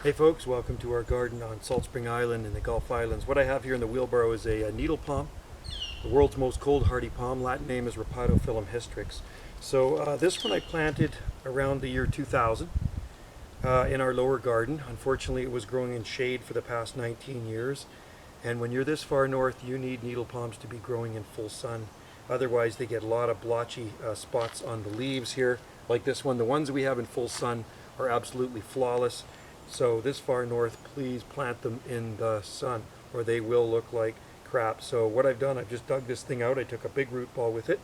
Hey folks, welcome to our garden on Salt Spring Island in the Gulf Islands. What I have here in the wheelbarrow is a needle palm, the world's most cold hardy palm. Latin name is Rapidophyllum hystrix. So this one I planted around the year 2000 in our lower garden. Unfortunately, it was growing in shade for the past 19 years. And when you're this far north, you need needle palms to be growing in full sun. Otherwise, they get a lot of blotchy spots on the leaves here, like this one. The ones we have in full sun are absolutely flawless. So this far north, please plant them in the sun or they will look like crap. So what I've done, I've just dug this thing out. I took a big root ball with it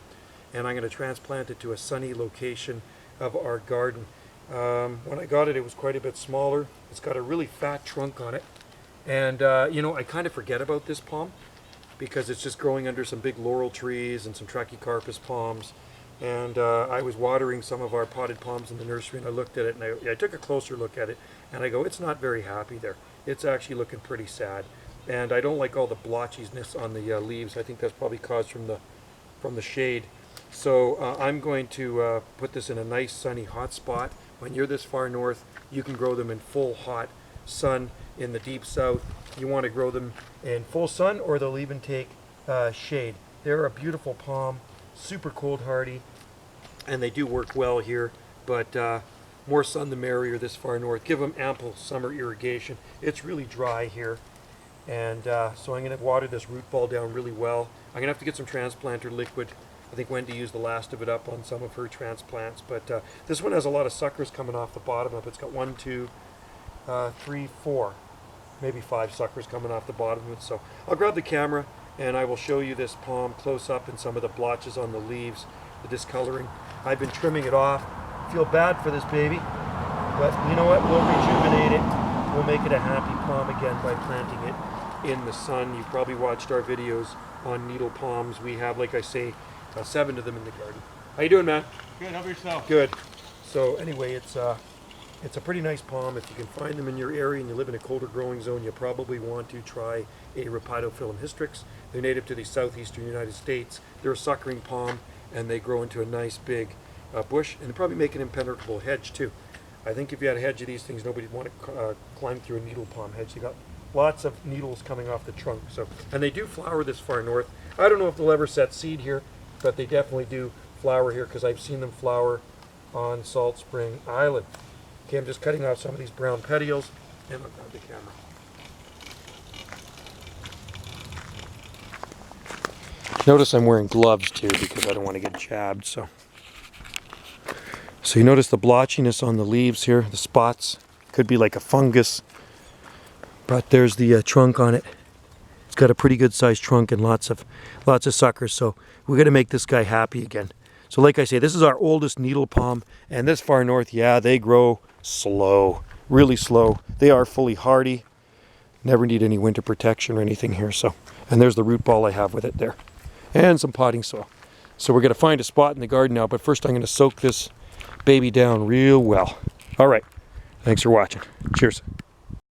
and I'm going to transplant it to a sunny location of our garden. When I got it, it was quite a bit smaller. It's got a really fat trunk on it. And you know, I kind of forget about this palm because it's just growing under some big laurel trees and some Trachycarpus palms. And I was watering some of our potted palms in the nursery and I looked at it and I took a closer look at it and I go, it's not very happy there. It's actually looking pretty sad. And I don't like all the blotchiness on the leaves. I think that's probably caused from the shade. So I'm going to put this in a nice sunny hot spot. When you're this far north, you can grow them in full hot sun. In the deep south, you want to grow them in full sun or they'll even take shade. They're a beautiful palm, super cold hardy, and they do work well here, but more sun the merrier this far north. Give them ample summer irrigation. It's really dry here, and so I'm going to water this root ball down really well. I'm going to have to get some transplanter liquid. I think Wendy used the last of it up on some of her transplants, but this one has a lot of suckers coming off the bottom of it. It's got 1, 2, 3, 4, maybe 5 suckers coming off the bottom of it. So I'll grab the camera and I will show you this palm close up and some of the blotches on the leaves, the discoloring. I've been trimming it off. Feel bad for this baby, but you know what? We'll rejuvenate it. We'll make it a happy palm again by planting it in the sun. You've probably watched our videos on needle palms. We have, like I say, 7 of them in the garden. How you doing, man? Good. How about yourself? Good. So anyway, it's a pretty nice palm. If you can find them in your area and you live in a colder growing zone, you probably want to try a Rapidophyllum hystrix. They're native to the southeastern United States. They're a suckering palm and they grow into a nice big bush, and they probably make an impenetrable hedge too. I think if you had a hedge of these things, nobody would want to climb through a needle palm hedge. You got lots of needles coming off the trunk. So, and they do flower this far north. I don't know if they'll ever set seed here, but they definitely do flower here because I've seen them flower on Salt Spring Island. Okay, I'm just cutting off some of these brown petioles, and I'll grab the camera. Notice I'm wearing gloves too because I don't want to get jabbed. So you notice the blotchiness on the leaves here, the spots. Could be like a fungus, but there's the trunk on it. It's got a pretty good sized trunk and lots of suckers. So we're gonna make this guy happy again. So like I say, this is our oldest needle palm, and this far north, yeah, they grow slow, really slow. They are fully hardy. Never need any winter protection or anything here. So, and there's the root ball I have with it there, and some potting soil. So we're gonna find a spot in the garden now, but first I'm gonna soak this baby down real well. All right, thanks for watching. Cheers.